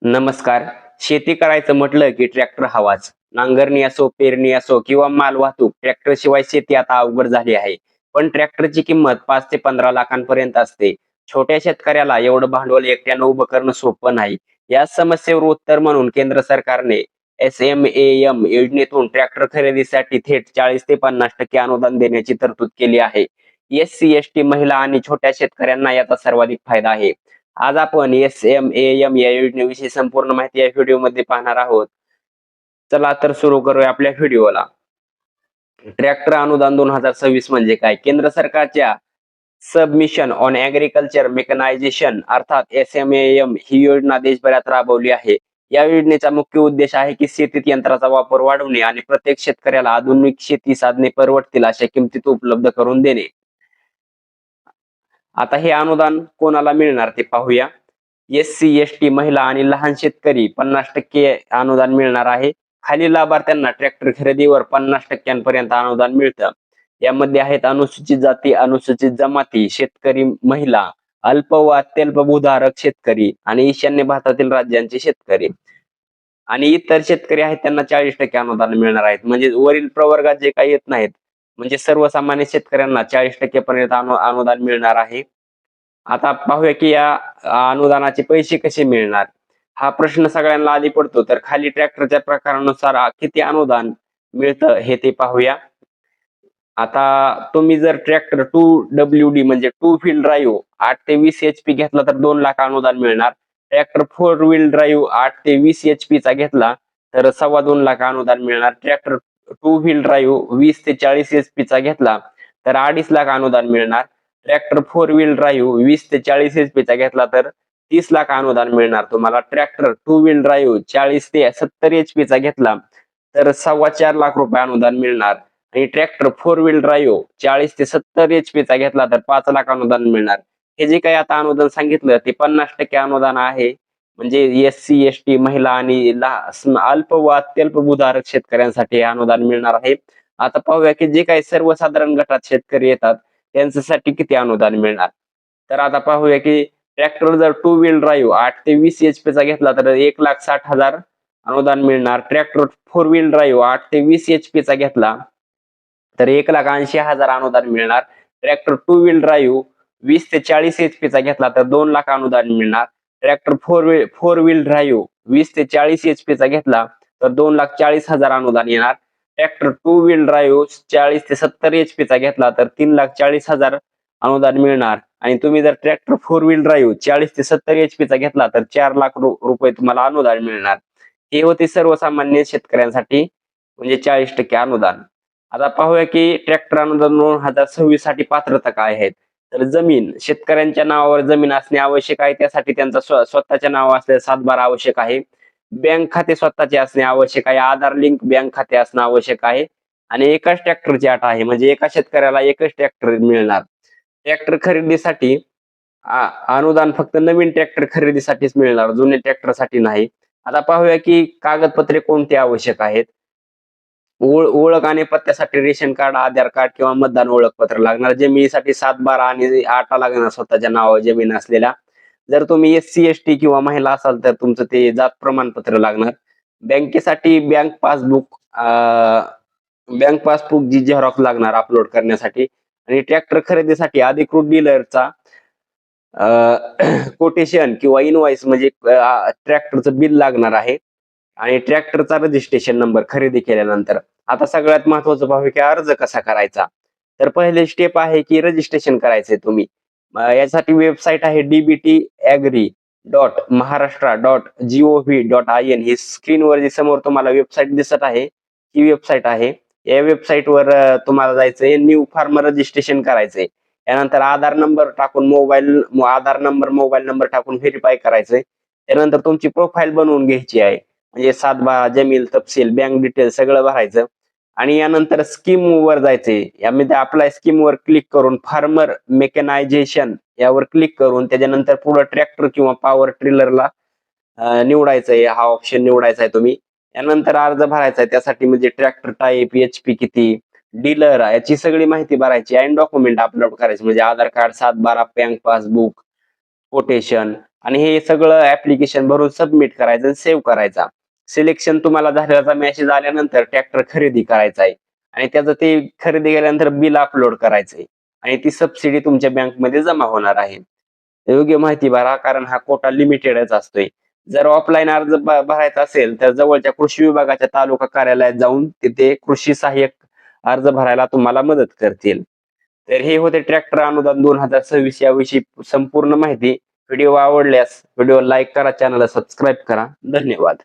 नमस्कार. शेती करायचं म्हटलं की ट्रॅक्टर हवाच. नांगरणी असो, पेरणी असो किंवा माल वाहतूक ट्रॅक्टरशिवाय शेती आता अवघड झाली आहे. पण ट्रॅक्टरची किंमत 5 ते 15 लाखांपर्यंत असते. छोट्या शेतकऱ्याला एवढं भांडवल एकट्यानं उभं करणं सोपं नाही. या समस्येवर उत्तर म्हणून केंद्र सरकारने SMAM योजनेतून ट्रॅक्टर खरेदीसाठी थेट 40 ते 50% अनुदान देण्याची तरतूद केली आहे. SC, ST महिला आणि छोट्या शेतकऱ्यांना याचा सर्वाधिक फायदा आहे. आज आपण SMAM या योजनेविषयी संपूर्ण माहिती या व्हिडिओमध्ये पाहणार आहोत. चला तर सुरू करूया आपल्या व्हिडिओला. ट्रॅक्टर अनुदान 2026 म्हणजे काय? केंद्र सरकारच्या सबमिशन ऑन ऍग्रीकल्चर मेकनायझेशन अर्थात SMAM ही योजना देशभरात राबवली आहे. या योजनेचा मुख्य उद्देश आहे की शेतीत यंत्राचा वापर वाढवणे आणि प्रत्येक शेतकऱ्याला आधुनिक शेती साधने परवडतील अशा किमतीत उपलब्ध करून देणे. आता हे अनुदान कोणाला मिळणार ते पाहूया. SC, ST महिला आणि लहान शेतकरी 50% अनुदान मिळणार आहे. खालील लाभार्थ्यांना ट्रॅक्टर खरेदीवर 50% अनुदान मिळतं. यामध्ये आहेत अनुसूचित जाती, अनुसूचित जमाती, शेतकरी महिला, अल्प व अत्यल्प भूधारक शेतकरी आणि ईशान्य भारतातील राज्यांचे शेतकरी. आणि इतर शेतकरी आहेत त्यांना 40% अनुदान मिळणार आहेत. म्हणजे वरील प्रवर्गात जे काही येत नाहीत, म्हणजे सर्वसामान्य शेतकऱ्यांना 40% पर्यंत अनुदान मिळणार आहे. आता पाहूया की या अनुदानाचे पैसे कसे मिळणार. हा प्रश्न सगळ्यांना आधी पडतो. तर खाली ट्रॅक्टरच्या प्रकारानुसार किती अनुदान मिळतं हे ते पाहूया. आता तुम्ही जर ट्रॅक्टर 2WD म्हणजे टू व्हील ड्राईव्ह 8 ते 20 HP घेतला तर 2 लाख अनुदान मिळणार. ट्रॅक्टर 4 व्हील ड्राईव्ह 8 ते 20 HP चा घेतला तर 2.25 लाख अनुदान मिळणार. ट्रॅक्टर 2 व्हील ड्राईव्ह 20 ते 40 HP चा घेतला तर 2.5 लाख अनुदान मिळणार. ट्रॅक्टर 4 व्हील ड्राईव्ह 20 ते 40 HP चा घेतला तर 30 लाख अनुदान मिळणार तुम्हाला. ट्रॅक्टर 2 व्हील ड्राईव्ह 40 ते 70 HP चा घेतला तर 4.25 लाख रुपये अनुदान मिळणार. आणि ट्रॅक्टर 4 व्हील ड्राईव्ह 40 ते 70 HP चा घेतला तर 5 लाख अनुदान मिळणार. हे जे काही आता अनुदान सांगितलं ते 50% अनुदान आहे. म्हणजे SC, ST महिला आणि अल्प व अत्यल्प भूधारक शेतकऱ्यांसाठी हे अनुदान मिळणार आहे. आता पाहूया की जे काही सर्वसाधारण गटात शेतकरी येतात त्यांच्यासाठी किती अनुदान मिळणार. तर आता पाहूया की ट्रॅक्टर जर 2 व्हील ड्राईव्ह 8 ते 20 HP चा घेतला तर 1,60,000 अनुदान मिळणार. ट्रॅक्टर 4 व्हील ड्राईव्ह 8 ते 20 HP चा घेतला तर 1,80,000 अनुदान मिळणार. ट्रॅक्टर 2 व्हील ड्राईव्ह 20 ते 40 HP चा घेतला तर 2 लाख अनुदान मिळणार. ट्रॅक्टर 4 व्हील ड्राईव्ह 20 ते 40 HP चा घेतला तर 2,40,000 अनुदान येणार. ट्रॅक्टर 2 व्हील ड्राईव्ह 40 ते 70 HP चा घेतला तर 3,40,000 अनुदान मिळणार. आणि तुम्ही जर ट्रॅक्टर 4 व्हील ड्राईव्ह 40 ते 70 HP चा घेतला तर 4 लाख रुपये तुम्हाला अनुदान मिळणार. हे होते सर्वसामान्य शेतकऱ्यांसाठी म्हणजे 40% अनुदान. आता पाहूया की ट्रॅक्टर अनुदान 2026 साठी पात्रता काय आहेत. तर जमीन, शेतकऱ्यांच्या नावावर जमीन असणे आवश्यक आहे. त्यासाठी त्यांचा स्वतःच्या नावावर असलेला सातबारा आवश्यक आहे. बँक खाते स्वतःचे असणे आवश्यक आहे. आधार लिंक बँक खाते असणं आवश्यक आहे. आणि एकाच ट्रॅक्टरची अट आहे म्हणजे एका शेतकऱ्याला एकच ट्रॅक्टर मिळणार. ट्रॅक्टर खरेदीसाठी अनुदान फक्त नवीन ट्रॅक्टर खरेदीसाठीच मिळणार, जुने ट्रॅक्टरसाठी नाही. आता पाहूया की कागदपत्रे कोणती आवश्यक आहेत. ओळख आणि पत्त्यासाठी रेशन कार्ड, आधार कार्ड किंवा मतदान ओळखपत्र लागणार. जमिनीसाठी 7/12 आणि आटा लागणार स्वतःच्या नावावर जमीन असलेला. जर तुम्ही SC, ST किंवा महिला असाल तर तुमचं ते जात प्रमाणपत्र लागणार. बँकेसाठी बँक पासबुक जी झेरॉक्स लागणार अपलोड करण्यासाठी. आणि ट्रॅक्टर खरेदीसाठी अधिकृत डीलरचा कोटेशन किंवा इनवॉइस म्हणजे ट्रॅक्टरचं बिल लागणार आहे. आणि ट्रॅक्टरचा रजिस्ट्रेशन नंबर खरेदी केल्यानंतर. आता सगळ्यात महत्वाचं पाहू की अर्ज कसा करायचा. तर पहिले स्टेप आहे की रजिस्ट्रेशन करायचंय तुम्ही. यासाठी वेबसाईट आहे dbtagri.maharashtra.gov.in. ही स्क्रीनवर जी समोर तुम्हाला वेबसाईट दिसत आहे ही वेबसाईट आहे. या वेबसाईटवर तुम्हाला जायचंय, न्यू फार्मर रजिस्ट्रेशन करायचंय. यानंतर आधार नंबर टाकून मोबाईल नंबर टाकून व्हेरीफाय करायचंय. त्यानंतर तुमची प्रोफाईल बनवून घ्यायची आहे. म्हणजे सातबारा, जमीन तपशील, बँक डिटेल सगळं भरायचं. आणि यानंतर स्कीम वर जायचंय. यामध्ये अप्लाय स्कीम वर क्लिक करून फार्मर मेकॅनायझेशन यावर क्लिक करून त्याच्यानंतर पुढे ट्रॅक्टर किंवा पॉवर ट्रिलरला निवडायचंय. हा ऑप्शन निवडायचा आहे तुम्ही. यानंतर अर्ज भरायचा आहे. त्यासाठी म्हणजे ट्रॅक्टर टाईप, HP किती, डीलर याची सगळी माहिती भरायची आणि डॉक्युमेंट अपलोड करायचे म्हणजे आधार कार्ड, 7/12, बँक पासबुक, कोटेशन. आणि हे सगळं ऍप्लिकेशन भरून सबमिट करायचं आणि सेव्ह करायचा. सिलेक्शन तुम्हाला झाल्याचा मेसेज आल्यानंतर ट्रॅक्टर खरेदी करायचा आहे आणि त्याचं ते खरेदी केल्यानंतर बिल अपलोड करायचंय आणि ती सबसिडी तुमच्या बँकमध्ये जमा होणार आहे. योग्य माहिती भरा, कारण हा कोटा लिमिटेडच असतोय. जर ऑफलाईन अर्ज भरायचा असेल तर जवळच्या कृषी विभागाच्या तालुका कार्यालयात जाऊन तिथे कृषी सहाय्यक अर्ज भरायला तुम्हाला मदत करतील. तर हे होते ट्रॅक्टर अनुदान 2026 याविषयी संपूर्ण माहिती. व्हिडिओ आवडल्यास व्हिडिओ लाईक करा, चॅनलला सबस्क्राईब करा. धन्यवाद.